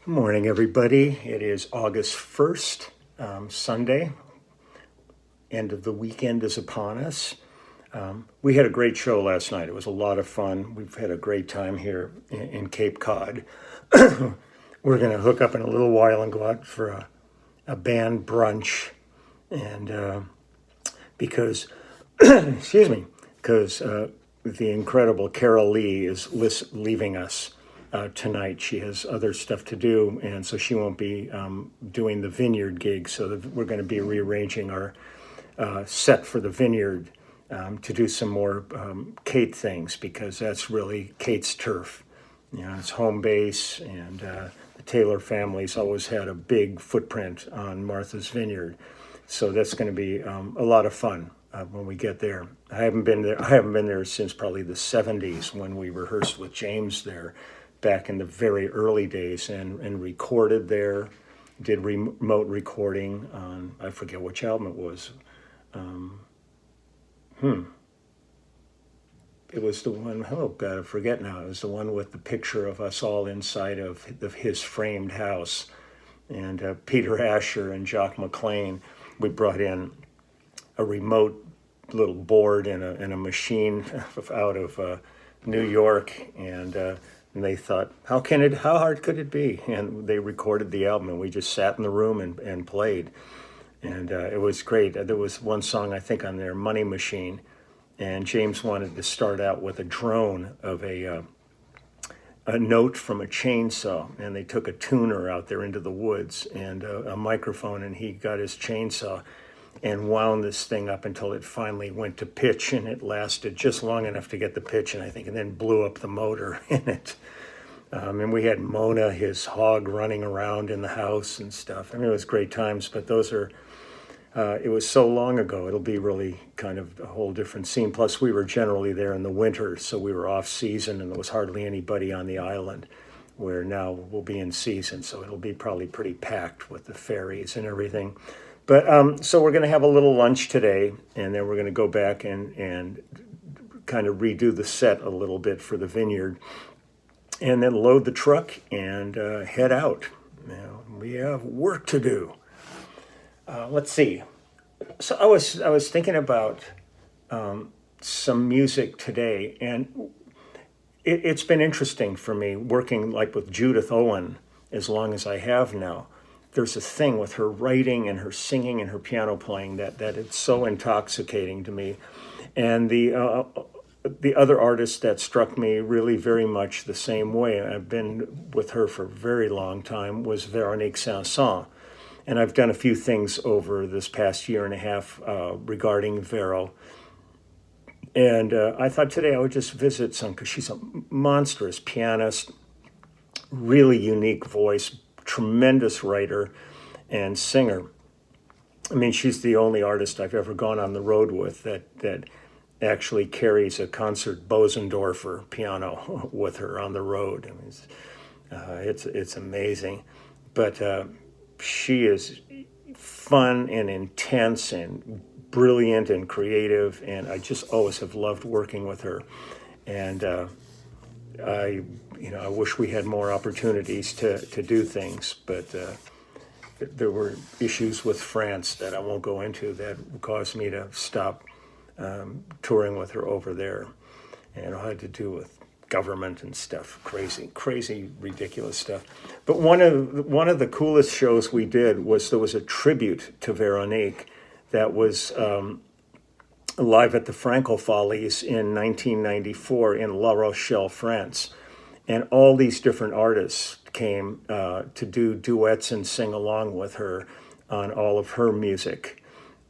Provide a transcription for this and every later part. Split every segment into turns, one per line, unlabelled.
Good morning, everybody. It is August 1st, Sunday. End of the weekend is upon us. We had a great show last night. It was a lot of fun. We've had a great time here in Cape Cod. We're going to hook up in a little while and go out for a band brunch. And because, excuse me, because the incredible Carol Lee is leaving us tonight. She has other stuff to do, and so she won't be doing the Vineyard gig. So we're going to be rearranging our set for the Vineyard to do some more Kate things, because that's really Kate's turf. You know, it's home base, and the Taylor family's always had a big footprint on Martha's Vineyard. So that's going to be a lot of fun when we get there. I haven't been there since probably the 70s, when we rehearsed with James there back in the very early days, and recorded there, did remote recording on, I forget which album it was. It was the one, oh God, I forget now. It was the one with the picture of us all inside of his framed house. And Peter Asher and Jock McLean, we brought in a remote little board and a machine out of New York, and they thought, how hard could it be? And they recorded the album, and we just sat in the room and played. And it was great. There was one song, I think, on there, Money Machine, and James wanted to start out with a drone of a note from a chainsaw, and they took a tuner out there into the woods and a microphone, and he got his chainsaw and wound this thing up until it finally went to pitch, and it lasted just long enough to get the pitch, and I think, and then blew up the motor in it. And we had Mona, his hog, running around in the house and stuff. I mean, it was great times, but those are, it was so long ago, it'll be really kind of a whole different scene. Plus, we were generally there in the winter, so we were off season, and there was hardly anybody on the island, where now we'll be in season, so it'll be probably pretty packed with the ferries and everything. But so we're going to have a little lunch today, and then we're going to go back and kind of redo the set a little bit for the Vineyard, and then load the truck and head out. Now, we have work to do. Let's see. So I was thinking about some music today, and it's been interesting for me working like with Judith Owen as long as I have now. There's a thing with her writing and her singing and her piano playing that it's so intoxicating to me. And the other artist that struck me really very much the same way, I've been with her for a very long time, was Véronique Sanson. And I've done a few things over this past year and a half regarding Vero. And I thought today I would just visit some, because she's a monstrous pianist, really unique voice, tremendous writer and singer. I mean, she's the only artist I've ever gone on the road with that actually carries a concert Bosendorfer piano with her on the road. I mean, it's amazing. But she is fun and intense and brilliant and creative, and I just always have loved working with her. And I wish we had more opportunities to do things, but there were issues with France that I won't go into that caused me to stop touring with her over there. And it had to do with government and stuff, crazy, ridiculous stuff. But one of the coolest shows we did was, there was a tribute to Veronique that was live at the Franco Follies in 1994 in La Rochelle, France. And all these different artists came to do duets and sing along with her on all of her music.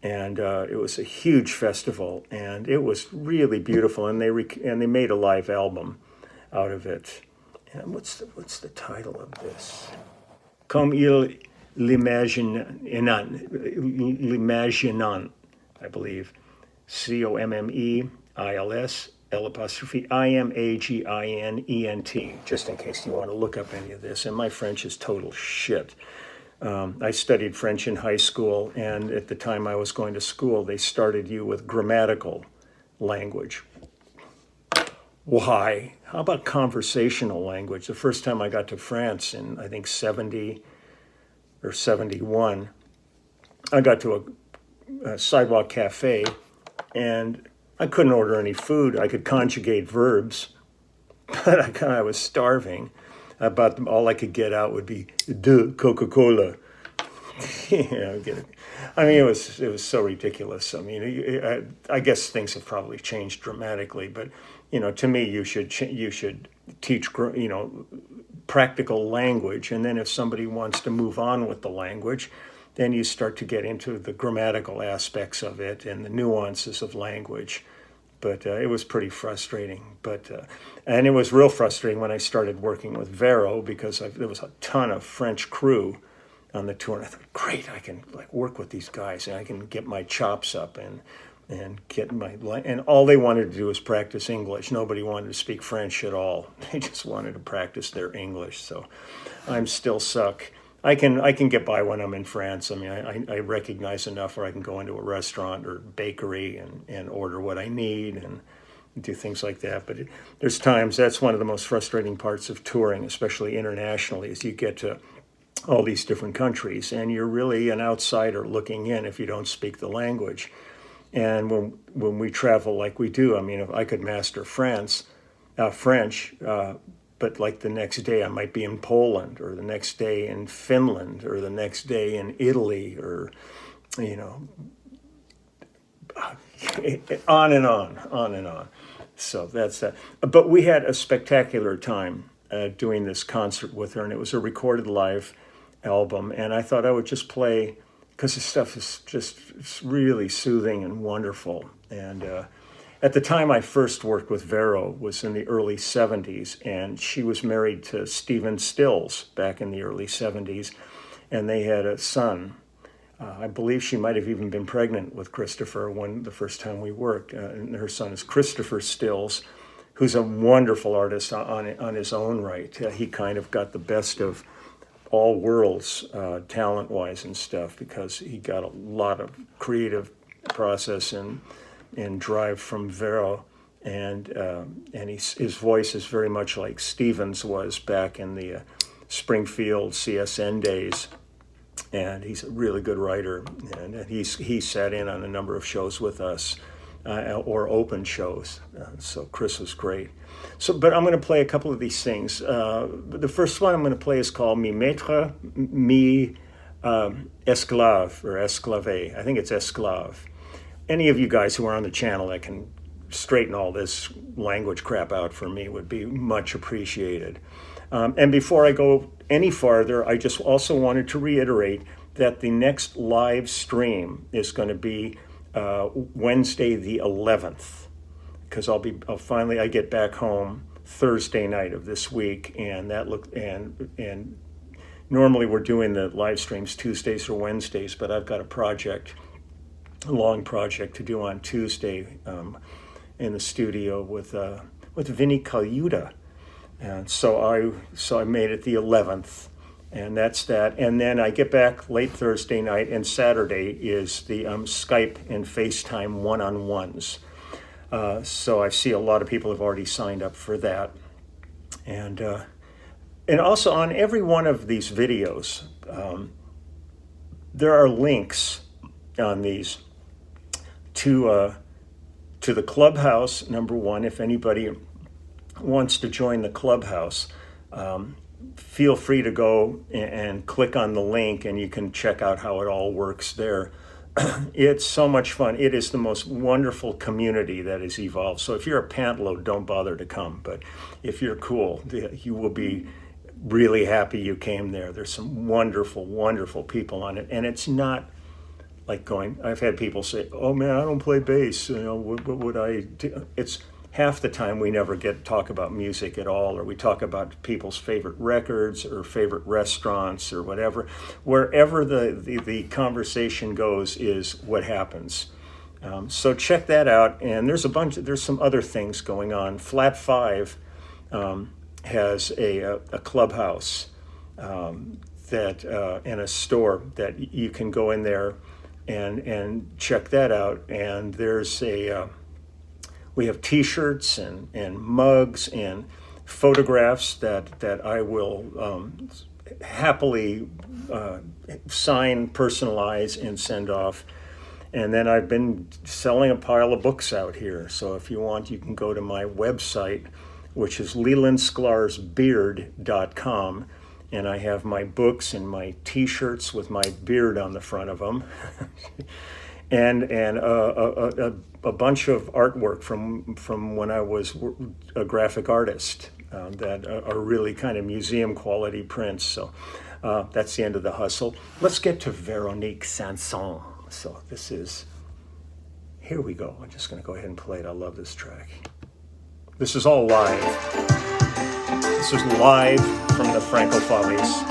And it was a huge festival, and it was really beautiful. And they made a live album out of it. And what's the title of this? Comme il l'imaginant, I believe. COMMEILS L''IMAGINENT, just in case you want to look up any of this. And my French is total shit. I studied French in high school, and at the time I was going to school, they started you with grammatical language. Why? How about conversational language? The first time I got to France in, I think, 70 or 71, I got to a sidewalk cafe and I couldn't order any food. I could conjugate verbs, but I was starving. About all I could get out would be de Coca-Cola. I mean, it was so ridiculous. I mean, I guess things have probably changed dramatically, but to me, you should teach practical language, and then if somebody wants to move on with the language, then you start to get into the grammatical aspects of it and the nuances of language. But it was pretty frustrating. And it was real frustrating when I started working with Vero, because there was a ton of French crew on the tour, and I thought, great, I can work with these guys, and I can get my chops up and get and all they wanted to do was practice English. Nobody wanted to speak French at all. They just wanted to practice their English. So I'm still suck. I can get by when I'm in France. I mean, I recognize enough where I can go into a restaurant or bakery and order what I need and do things like that. But there's times that's one of the most frustrating parts of touring, especially internationally, is you get to all these different countries and you're really an outsider looking in if you don't speak the language. And when we travel like we do, I mean, if I could master French, but like the next day I might be in Poland, or the next day in Finland, or the next day in Italy, or on and on. So that's that. But we had a spectacular time doing this concert with her, and it was a recorded live album. And I thought I would just play, because the stuff is just really soothing and wonderful. And at the time I first worked with Vero was in the early 70s, and she was married to Stephen Stills back in the early 70s, and they had a son. I believe she might have even been pregnant with Christopher the first time we worked. And her son is Christopher Stills, who's a wonderful artist on his own right. He kind of got the best of all worlds talent-wise and stuff, because he got a lot of creative process and drive from Vero, and his voice is very much like Stevens was back in the Springfield CSN days, and he's a really good writer, and he sat in on a number of shows with us, or open shows, so Chris was great. But I'm going to play a couple of these things. The first one I'm going to play is called Mi Maître, Mi Esclave, or Esclave. I think it's Esclave. Any of you guys who are on the channel that can straighten all this language crap out for me would be much appreciated. And before I go any farther, I just also wanted to reiterate that the next live stream is going to be Wednesday the 11th, because I get back home Thursday night of this week, and and normally we're doing the live streams Tuesdays or Wednesdays, but I've got a long project to do on Tuesday in the studio with Vinnie Colaiuta, and so I made it the 11th, and that's that. And then I get back late Thursday night, and Saturday is the Skype and FaceTime one-on-ones. So I see a lot of people have already signed up for that, and also on every one of these videos, there are links on these to the Clubhouse, number one. If anybody wants to join the Clubhouse, feel free to go and click on the link, and you can check out how it all works there. It's so much fun. It is the most wonderful community that has evolved. So if you're a pantload, don't bother to come. But if you're cool, you will be really happy you came there. There's some wonderful, wonderful people on it. And it's not like I've had people say, oh man, I don't play bass. What would I do? It's half the time we never get to talk about music at all, or we talk about people's favorite records or favorite restaurants or whatever. Wherever the conversation goes is what happens. So check that out. And there's some other things going on. Flat 5 has a clubhouse that and a store that you can go in there and check that out. And there's we have T-shirts and mugs and photographs that I will happily sign, personalize, and send off. And then I've been selling a pile of books out here. So if you want, you can go to my website, which is lelandsklar'sbeard.com. And I have my books and my T-shirts with my beard on the front of them. and a bunch of artwork from when I was a graphic artist that are really kind of museum quality prints. So that's the end of the hustle. Let's get to Veronique Sanson. So this is, here we go. I'm just going to go ahead and play it. I love this track. This is all live. This is live from the Franco Follies.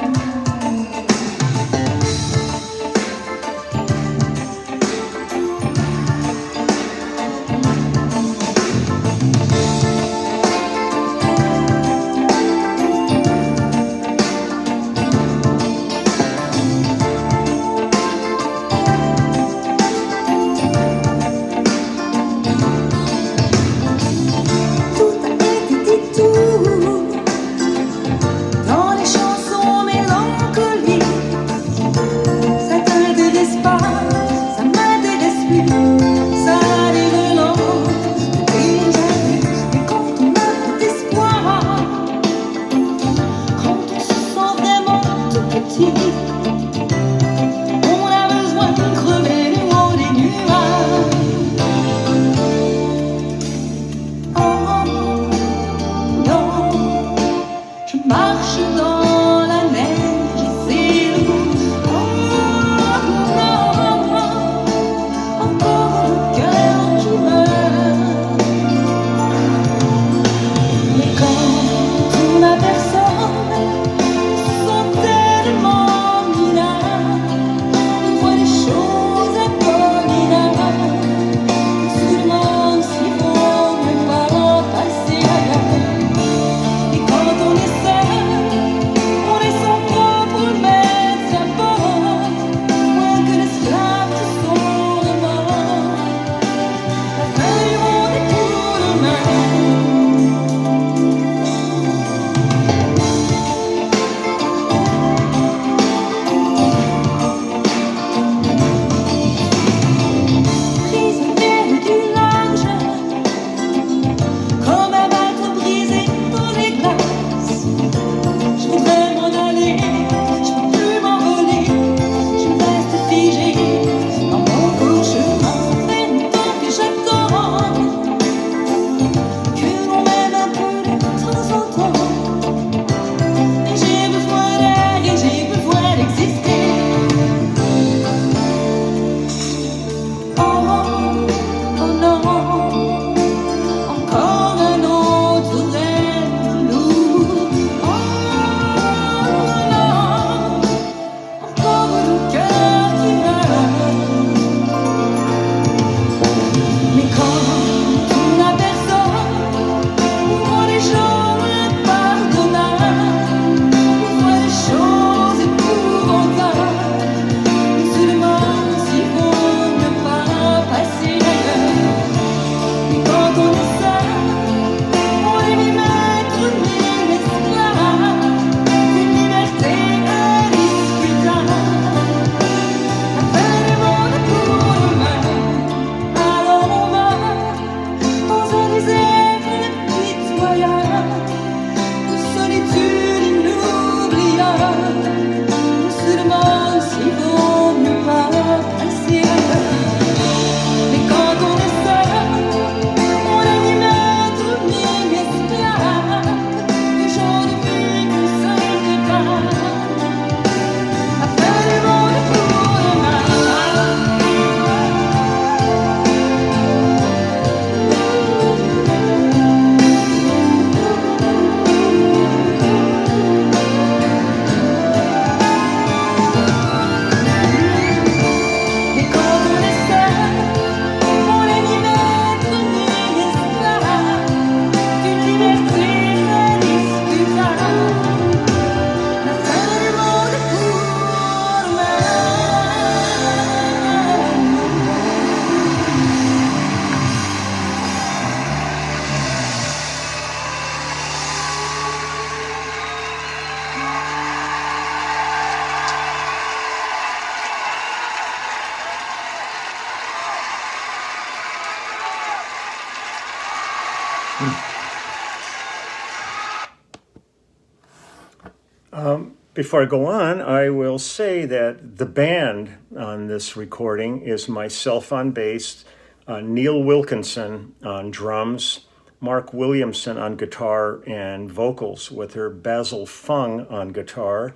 Before I go on, I will say that the band on this recording is myself on bass, Neil Wilkinson on drums, Mark Williamson on guitar and vocals with her Basil Fung on guitar,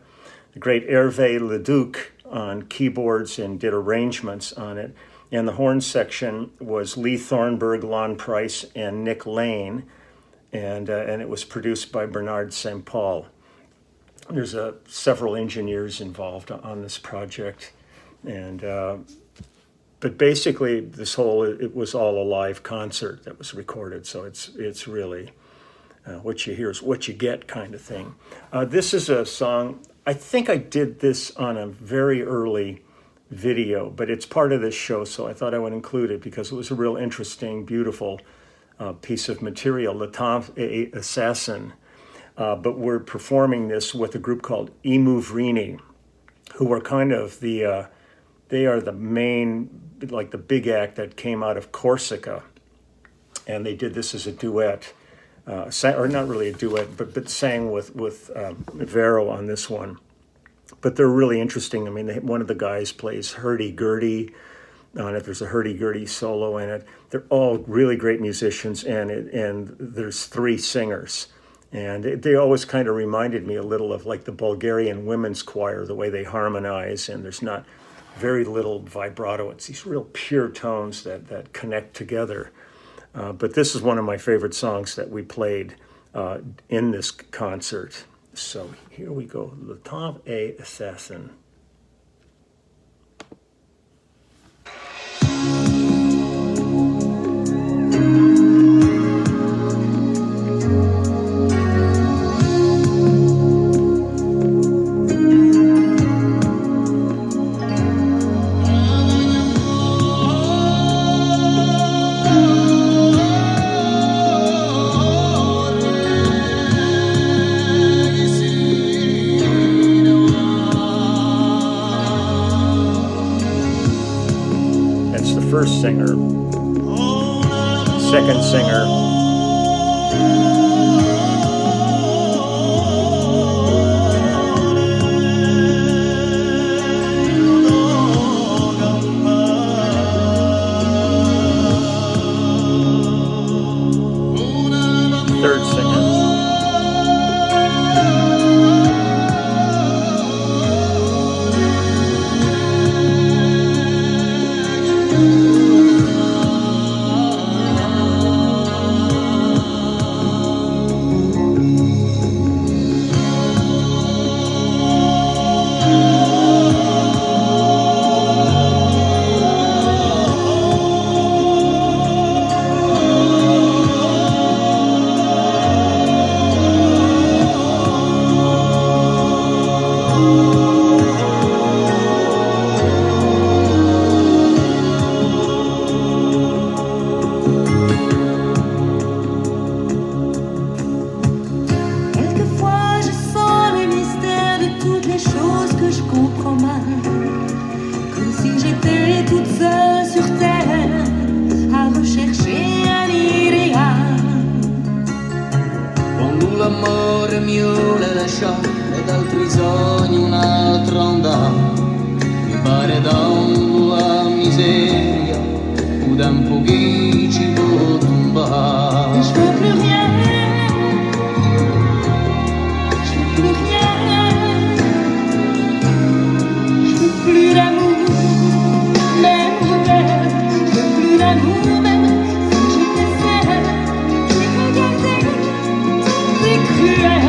the great Hervé Leduc on keyboards and did arrangements on it, and the horn section was Lee Thornburg, Lon Price, and Nick Lane, and it was produced by Bernard St. Paul. There's several engineers involved on this project, and but basically it was all a live concert that was recorded. So it's really what you hear is what you get kind of thing. This is a song. I think I did this on a very early video, but it's part of this show, so I thought I would include it because it was a real interesting, beautiful piece of material. Le Temps et Assassin. But we're performing this with a group called Imuvrini, who are kind of they are the main, like the big act that came out of Corsica. And they did this as a duet, or not really a duet, but sang with Vero on this one. But they're really interesting. I mean, one of the guys plays hurdy-gurdy on it. There's a hurdy-gurdy solo in it. They're all really great musicians, and there's 3 singers. And they always kind of reminded me a little of like the Bulgarian women's choir, the way they harmonize, and there's not very little vibrato. It's these real pure tones that connect together. But this is one of my favorite songs that we played in this concert. So here we go, Le Temps et Assassin. First singer, second singer, third singer.
L'amore mio le lasciò ed altri sogni un altro andò. Mi pare dans la miseria ou d'un pochi ci può tomber.
Je veux plus rien, je veux plus rien, je veux plus d'amour, même je veux plus d'amour, même si j'étais seule, je regardais tout est cruel,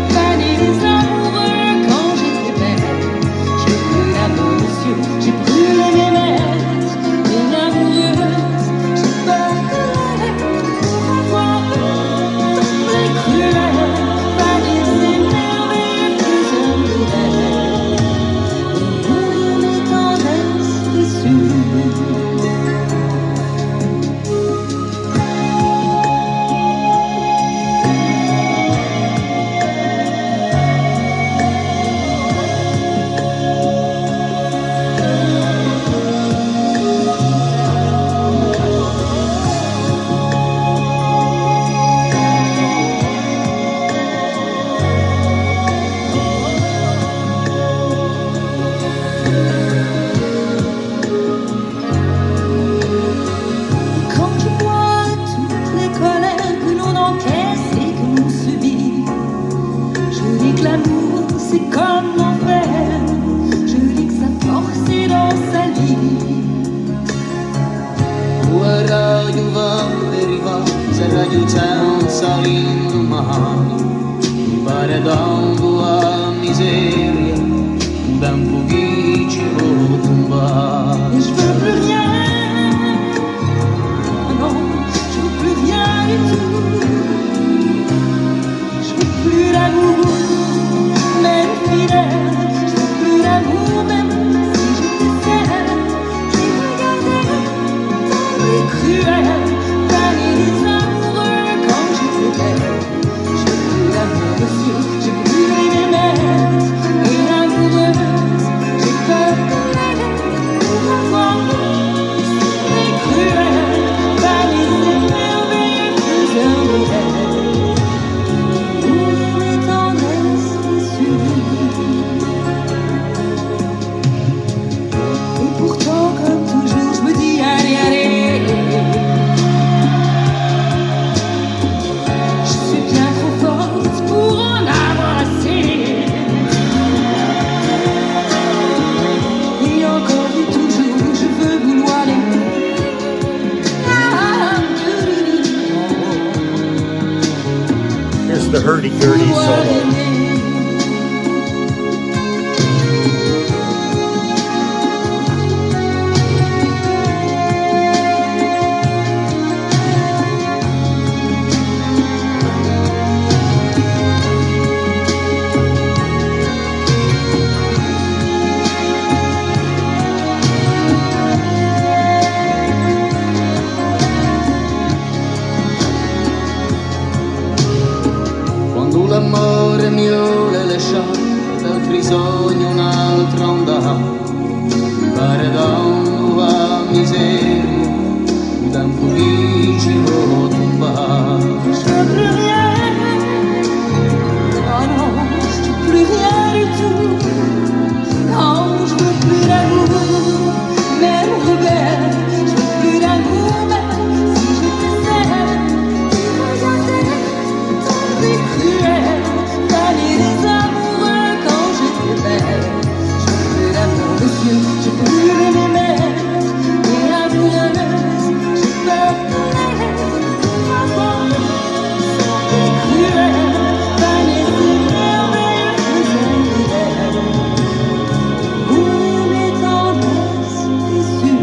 faner les amoureux quand j'étais belle. Je veux plus d'amour, monsieur, j'ai brûlé mes maîtres, une amoureuse, j'ai peur de l'être pour avoir tout est cruel, faner ces merveilleux plus
Verdi solo.
Quando l'amore mio le lasciò d'altri sogni un'altra onda, mi pare da una miseria d'un pochino tombato.
Je veux plus rien, oh non, je veux plus rien du tout. Non, je veux plus d'amour, même rebelle. Je veux plus d'amour, même si j'étais celle qui regardait tant et cruel. D'aller des amoureux quand j'étais belle. Je veux plus d'amour, monsieur, je veux plus l'aimer même. Et amoureuse, j'ai peur de l'aise. Maman, tant et cruel. D'aller si merveilleux, faisant l'hiver. Où mes tendresses déçues.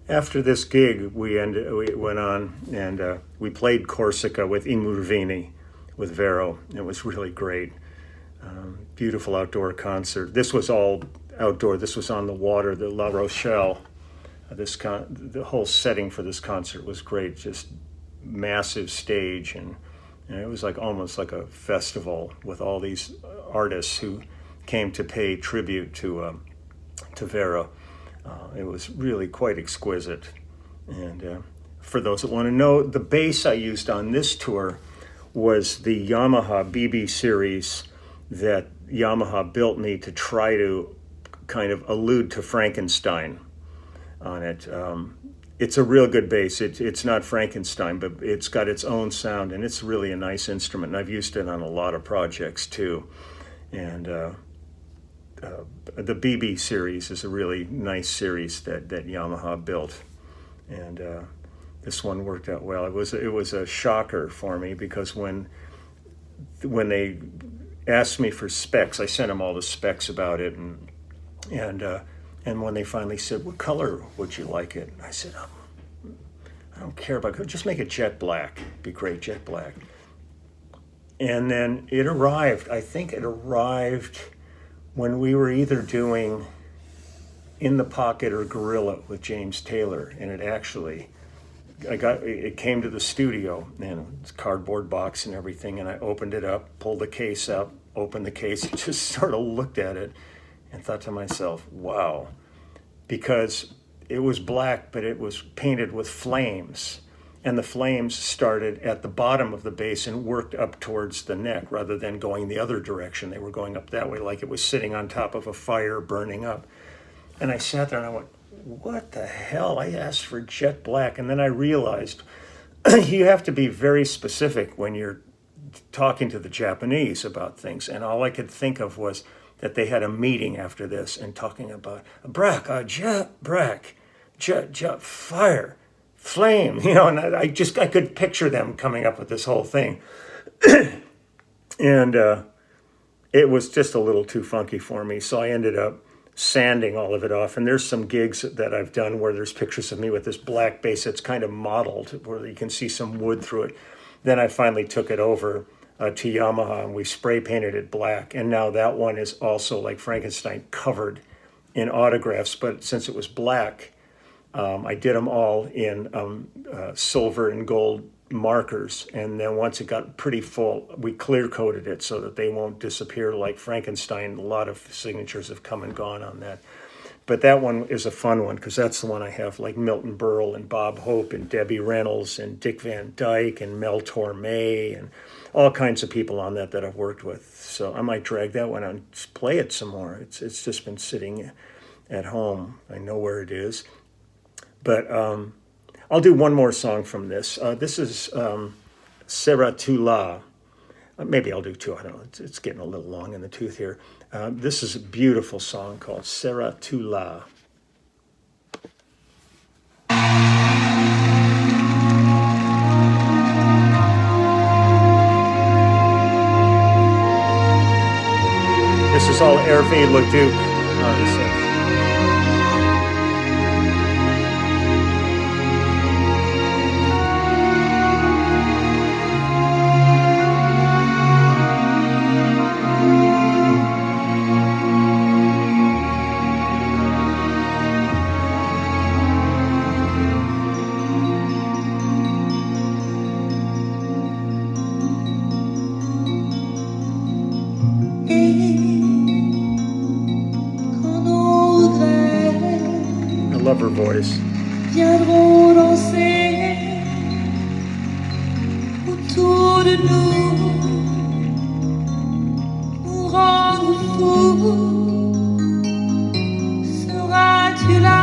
After this gig, we went on and we played Corsica with I Murvini, with Vero. It was really great. Beautiful outdoor concert. This was all outdoor. This was on the water, the La Rochelle. The whole setting for this concert was great. Just massive stage, and it was like almost like a festival with all these artists who came to pay tribute to Vero. It was really quite exquisite. And for those that want to know, the bass I used on this tour was the Yamaha BB series that Yamaha built me to try to kind of allude to Frankenstein on it. It's a real good bass. It's not Frankenstein, but it's got its own sound, and it's really a nice instrument. And I've used it on a lot of projects too. And the BB series is a really nice series that Yamaha built, and this one worked out well. It was a shocker for me, because when they asked me for specs, I sent them all the specs about it, and when they finally said, "What color would you like it?" I said, "I don't care about color. Just make it jet black. It'd be great, jet black." And then it arrived. I think it arrived when we were either doing In the Pocket or Gorilla with James Taylor, and it came to the studio, and it's a cardboard box and everything, and I opened it up, pulled the case out, opened the case, and just sort of looked at it and thought to myself, wow, because it was black, but it was painted with flames. And the flames started at the bottom of the bass and worked up towards the neck rather than going the other direction. They were going up that way, like it was sitting on top of a fire burning up. And I sat there and I went, what the hell? I asked for jet black. And then I realized you have to be very specific when you're talking to the Japanese about things. And all I could think of was that they had a meeting after this and talking about jet, fire. Flame, and I could picture them coming up with this whole thing. And it was just a little too funky for me. So I ended up sanding all of it off. And there's some gigs that I've done where there's pictures of me with this black bass that's kind of modeled, where you can see some wood through it. Then I finally took it over to Yamaha, and we spray painted it black. And now that one is also, like Frankenstein, covered in autographs. But since it was black, I did them all in silver and gold markers. And then once it got pretty full, we clear coated it so that they won't disappear like Frankenstein. A lot of signatures have come and gone on that. But that one is a fun one because that's the one I have, like Milton Berle and Bob Hope and Debbie Reynolds and Dick Van Dyke and Mel Torme and all kinds of people on that I've worked with. So I might drag that one out and play it some more. It's just been sitting at home. I know where it is. But I'll do one more song from this. This is Sera Tu La. Maybe I'll do two. I don't know. It's getting a little long in the tooth here. This is a beautiful song called Sera Tu La. This is all Hervé Leduc on this. I love her voice.
Viendront danser autour de nous, nous rendre fous. Seras-tu là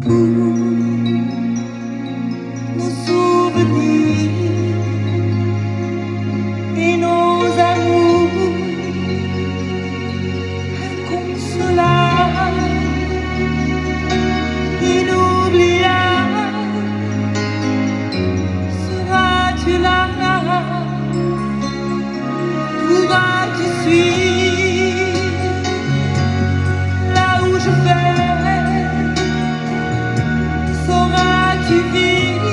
pour nos souvenirs et nos amours? Seras-tu là? Pourras-tu suivre là où je vais? Sauras-tu vivre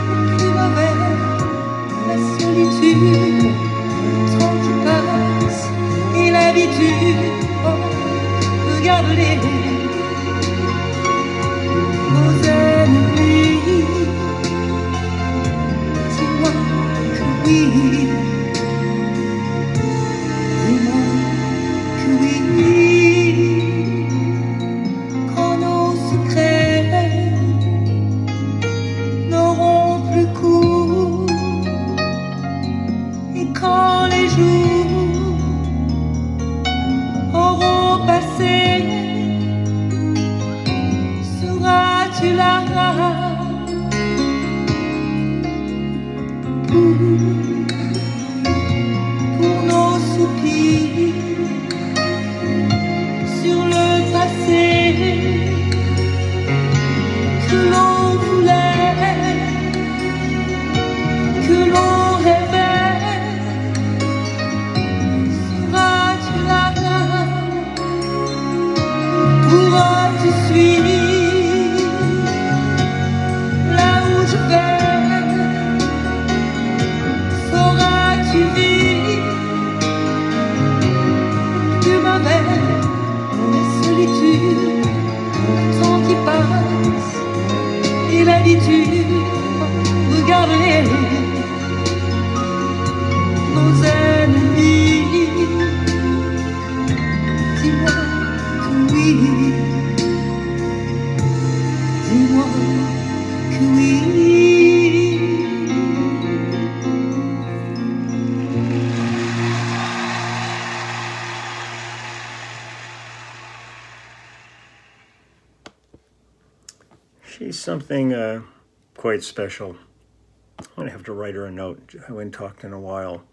au plus mauvais la solitude, le temps qui passe et l'habitude? Oh, regarde-les, nos ennemis. Dis-moi que oui, dis-moi que oui. Quand nos secrets n'auront plus cours et quand les jours auront passé, seras-tu là pour nos soupirs sur le passé que l'on voulait, que l'on rêvait? Seras-tu là? Pourras-tu suivre là où je vais? Sauras-tu vivre plus mauvais la solitude, le temps qui passe et l'habitude? Regarde-les, nos ennemis. Dis-moi que oui, dis-moi que oui.
She's something quite special. I'm going to have to write her a note. I haven't talked in a while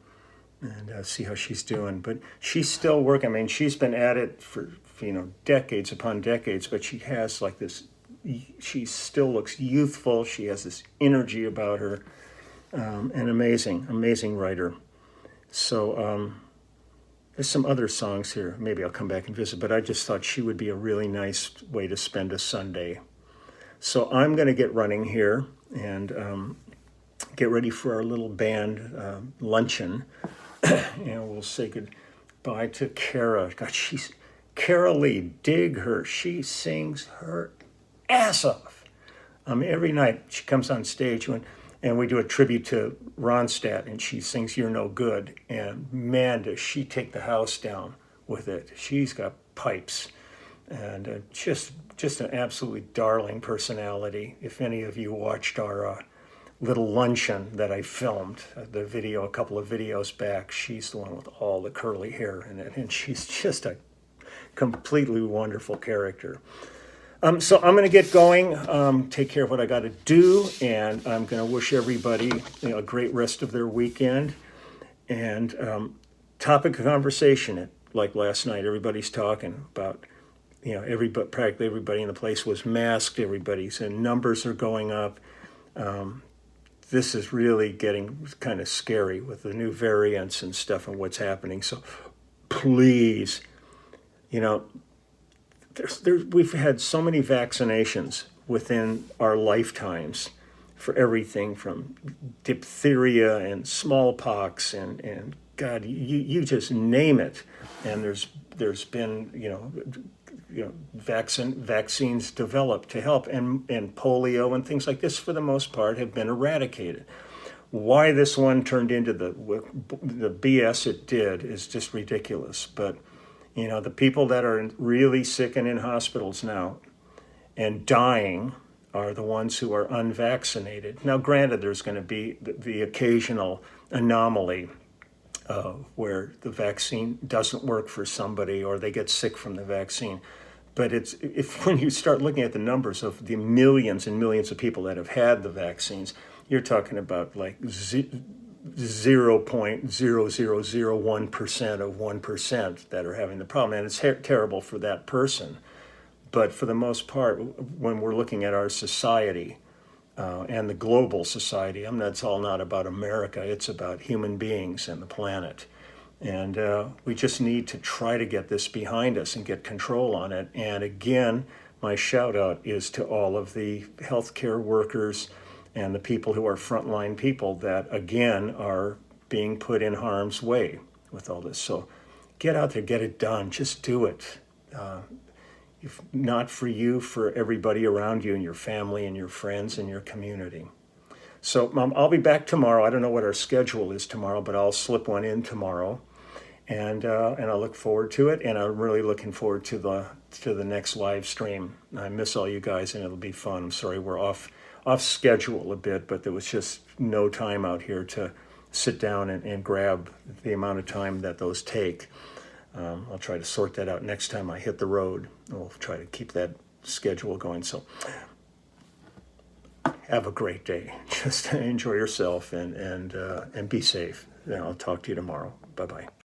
and see how she's doing. But she's still working. I mean, she's been at it for decades upon decades, but she has like this, she still looks youthful. She has this energy about her. An amazing writer. So there's some other songs here. Maybe I'll come back and visit, but I just thought she would be a really nice way to spend a Sunday. So I'm going to get running here and get ready for our little band luncheon. And we'll say goodbye to Kara. God, Kara Lee, dig her. She sings her ass off. Every night she comes on stage and we do a tribute to Ronstadt, and she sings "You're No Good." And man, does she take the house down with it. She's got pipes, and just an absolutely darling personality. If any of you watched our little luncheon that I filmed, the video, a couple of videos back, she's the one with all the curly hair in it, and she's just a completely wonderful character. So I'm going to get going, take care of what I got to do, and I'm going to wish everybody a great rest of their weekend. And topic of conversation, like last night, everybody's talking about, practically everybody in the place was masked. And numbers are going up. This is really getting kind of scary with the new variants and stuff and what's happening. So please, we've had so many vaccinations within our lifetimes for everything from diphtheria and smallpox and God, you just name it. And there's been vaccines developed to help, and polio and things like this for the most part have been eradicated. Why this one turned into the BS it did is just ridiculous. But the people that are really sick and in hospitals now and dying are the ones who are unvaccinated. Now, granted, there's going to be the occasional anomaly where the vaccine doesn't work for somebody or they get sick from the vaccine. But when you start looking at the numbers of the millions and millions of people that have had the vaccines, you're talking about like 0.0001% of 1% that are having the problem. And it's terrible for that person. But for the most part, when we're looking at our society and the global society, it's all not about America. It's about human beings and the planet. And we just need to try to get this behind us and get control on it. And again, my shout out is to all of the healthcare workers and the people who are frontline people that, again, are being put in harm's way with all this. So get out there, get it done. Just do it. If not for you, for everybody around you and your family and your friends and your community. So I'll be back tomorrow. I don't know what our schedule is tomorrow, but I'll slip one in tomorrow. And I look forward to it, and I'm really looking forward to the next live stream. I miss all you guys, and it'll be fun. I'm sorry we're off schedule a bit, but there was just no time out here to sit down and grab the amount of time that those take. I'll try to sort that out next time I hit the road. We'll try to keep that schedule going. So have a great day. Just enjoy yourself and be safe. And I'll talk to you tomorrow. Bye-bye.